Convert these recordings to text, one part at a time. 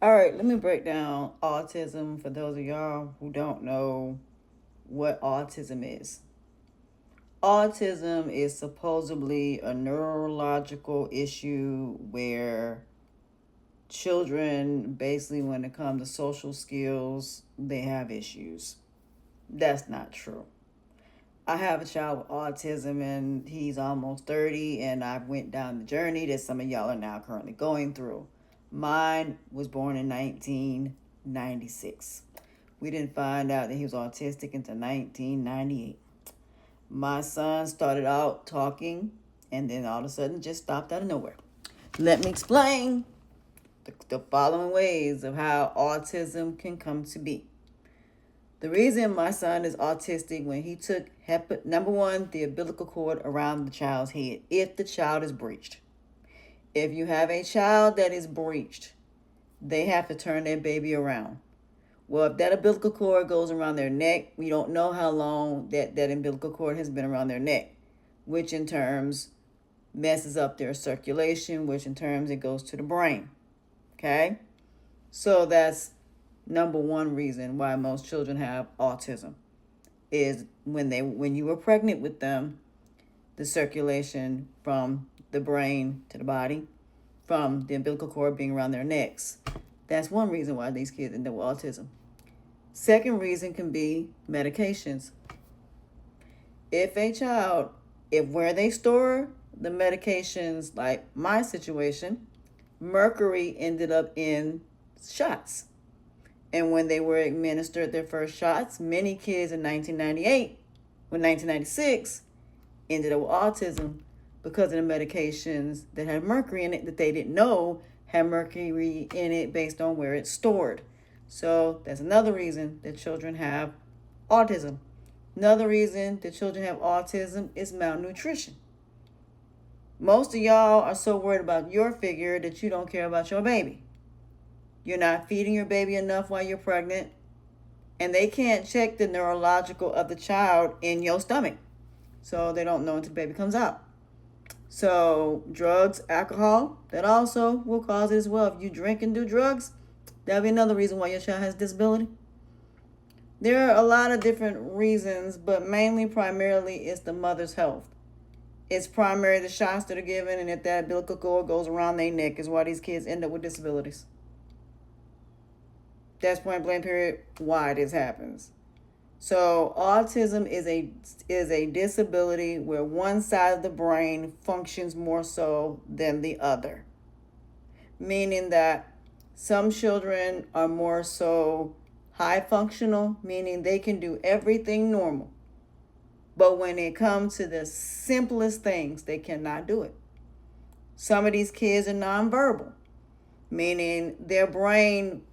All right, let me break down autism for those of y'all who don't know what autism is. Autism is supposedly a neurological issue where children, basically, when it comes to social skills, they have issues. That's not true. I have a child with autism and he's almost 30, and I went down the journey that some of y'all are now currently going through. Mine was born in 1996. We didn't find out that he was autistic until 1998. My son started out talking and then all of a sudden just stopped out of nowhere. Let me explain the following ways of how autism can come to be. The reason my son is autistic, when he took number one, the umbilical cord around the child's head, if the child is breached. If you have a child that is breached, they have to turn their baby around. Well, if that umbilical cord goes around their neck, we don't know how long that umbilical cord has been around their neck, which in terms messes up their circulation, which in terms it goes to the brain. Okay? So that's number one reason why most children have autism is when you were pregnant with them, the circulation from the brain to the body, from the umbilical cord being around their necks. That's one reason why these kids end up with autism. Second reason can be medications. If a child, if where they store the medications, like my situation, mercury ended up in shots. And when they were administered their first shots, many kids in 1998, 1996, ended up with autism because of the medications that had mercury in it that they didn't know had mercury in it based on where it's stored. So that's another reason that children have autism. Another reason that children have autism is malnutrition. Most of y'all are so worried about your figure that you don't care about your baby. You're not feeding your baby enough while you're pregnant, and they can't check the neurological of the child in your stomach. So they don't know until the baby comes out. So drugs, alcohol, that also will cause it as well. If you drink and do drugs, that'll be another reason why your child has disability. There are a lot of different reasons, but primarily, it's the mother's health. It's primarily the shots that are given, and if that umbilical cord goes around their neck, is why these kids end up with disabilities. That's point blank period why this happens. So autism is a disability where one side of the brain functions more so than the other. Meaning that some children are more so high functional, meaning they can do everything normal. But when it comes to the simplest things, they cannot do it. Some of these kids are nonverbal, meaning their brain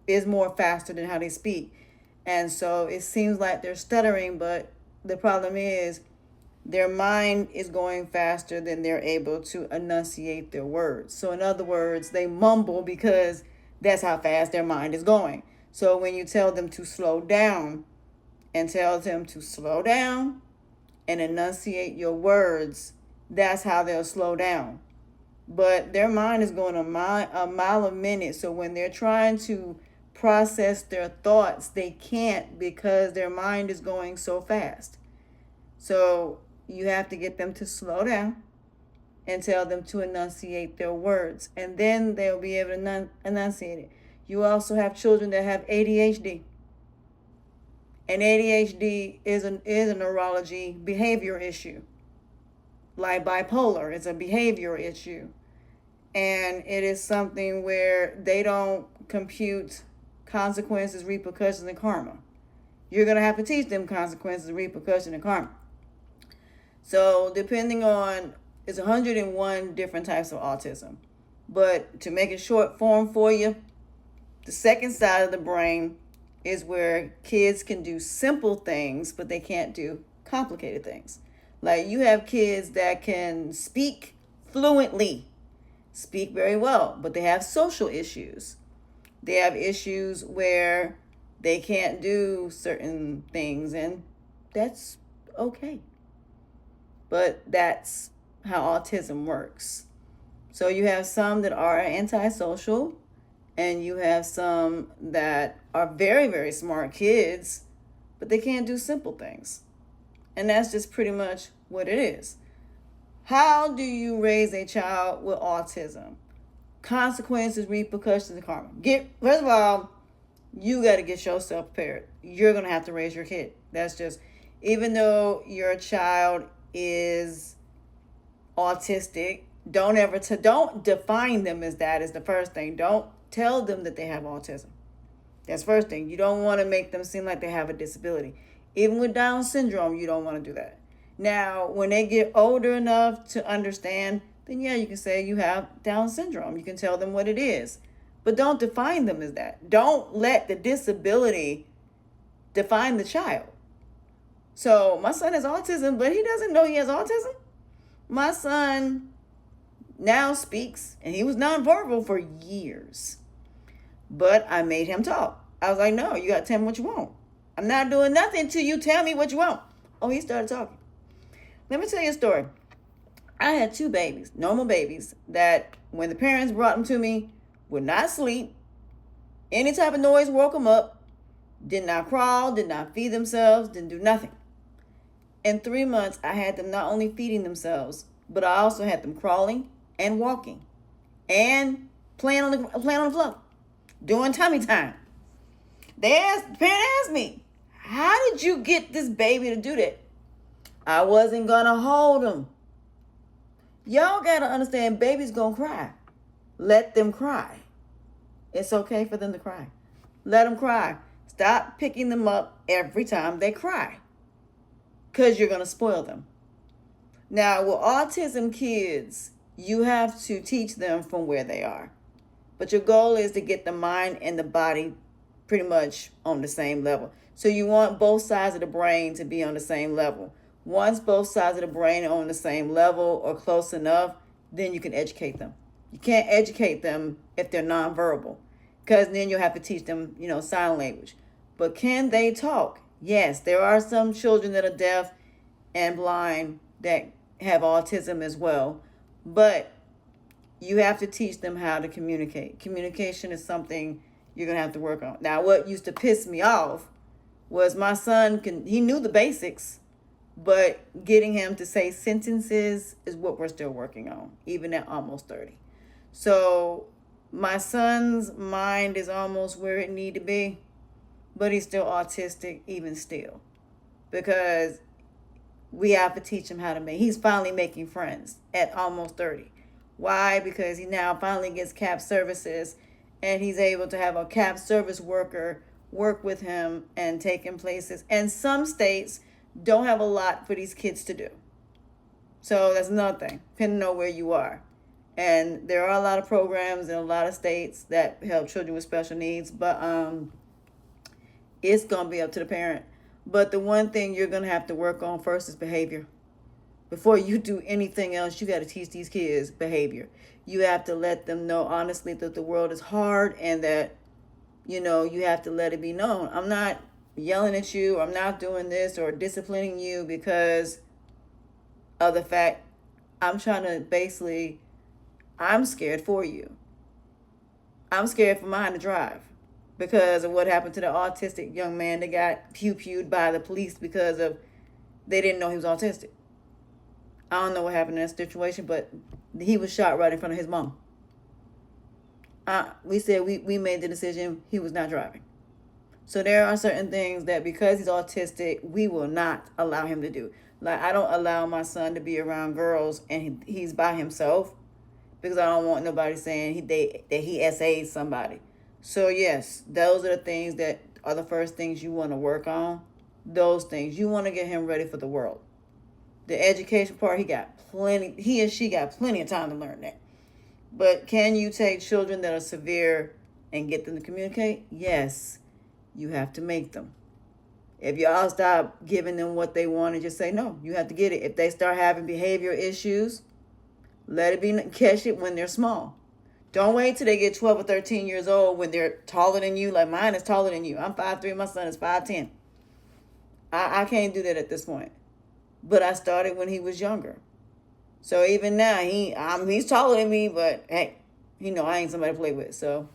is more faster than how they speak. And so it seems like they're stuttering, but the problem is their mind is going faster than they're able to enunciate their words. So in other words, they mumble because that's how fast their mind is going. So when you tell them to slow down and enunciate your words, that's how they'll slow down. But their mind is going a mile a minute. So when they're trying to process their thoughts, they can't because their mind is going so fast. So you have to get them to slow down and tell them to enunciate their words, and then they'll be able to enunciate it. You also have children that have ADHD. And ADHD is a neurology behavior issue. Like bipolar, it's a behavior issue. And it is something where they don't compute consequences, repercussions, and karma. You're going to have to teach them consequences, repercussions, and karma. So depending on, it's 101 different types of autism. But to make it short form for you, the second side of the brain is where kids can do simple things, but they can't do complicated things. Like you have kids that can speak fluently, speak very well, but they have social issues. They have issues where they can't do certain things, and that's okay. But that's how autism works. So you have some that are antisocial, And you have some that are very, very smart kids, but they can't do simple things. And that's just pretty much what it is. How do you raise a child with autism? Consequences, repercussions, and karma. First of all, you got to get yourself prepared. You're going to have to raise your kid. That's just, even though your child is autistic, don't define them as that is the first thing. Don't tell them that they have autism. That's the first thing. You don't want to make them seem like they have a disability. Even with Down syndrome, you don't want to do that. Now, when they get older enough to understand, then yeah, you can say you have Down syndrome. You can tell them what it is. But don't define them as that. Don't let the disability define the child. So my son has autism, but he doesn't know he has autism. My son now speaks, and he was nonverbal for years. But I made him talk. I was like, no, you got to tell me what you want. I'm not doing nothing until you tell me what you want. Oh, he started talking. Let me tell you a story. I had 2 babies, normal babies, that when the parents brought them to me, would not sleep. Any type of noise woke them up. Did not crawl, did not feed themselves, didn't do nothing. In 3 months, I had them not only feeding themselves, but I also had them crawling and walking and playing on the floor, doing tummy time. The parent asked me, how did you get this baby to do that? I wasn't going to hold him. Y'all got to understand, babies going to cry. Let them cry. It's okay for them to cry. Let them cry. Stop picking them up every time they cry, because you're going to spoil them. Now, with autism kids, you have to teach them from where they are. But your goal is to get the mind and the body pretty much on the same level. So you want both sides of the brain to be on the same level. Once both sides of the brain are on the same level or close enough, then you can educate them. You can't educate them if they're nonverbal, because then you'll have to teach them, sign language. But can they talk? Yes, there are some children that are deaf and blind that have autism as well. But you have to teach them how to communicate. Communication is something you're going to have to work on. Now, what used to piss me off was my son, he knew the basics, but getting him to say sentences is what we're still working on, even at almost 30. So my son's mind is almost where it need to be, but he's still autistic even still, because we have to teach him how to he's finally making friends at almost 30. Why? Because he now finally gets CAP services, and he's able to have a CAP service worker work with him and take him places. And some states don't have a lot for these kids to do. So that's another thing, depending on where you are. And there are a lot of programs in a lot of states that help children with special needs, but it's going to be up to the parent. But the one thing you're going to have to work on first is behavior. Before you do anything else, you got to teach these kids behavior. You have to let them know honestly that the world is hard, and that, you have to let it be known. I'm not yelling at you. I'm not doing this or disciplining you because of the fact I'm trying to I'm scared for you. I'm scared for mine to drive because of what happened to the autistic young man that got pew-pewed by the police because they didn't know he was autistic. I don't know what happened in that situation, but he was shot right in front of his mom. We said we made the decision he was not driving. So there are certain things that because he's autistic, we will not allow him to do. Like, I don't allow my son to be around girls and he's by himself, because I don't want nobody saying that he SA'd somebody. So yes, those are the things that are the first things you want to work on. Those things. You want to get him ready for the world. The education part, he and she got plenty of time to learn that. But can you take children that are severe and get them to communicate? Yes, you have to make them. If y'all stop giving them what they want and just say no, you have to get it. If they start having behavior issues, catch it when they're small. Don't wait till they get 12 or 13 years old when they're taller than you. Like mine is taller than you. I'm 5'3", my son is 5'10". I can't do that at this point. But I started when he was younger. So even now, he's taller than me, but hey, I ain't somebody to play with. So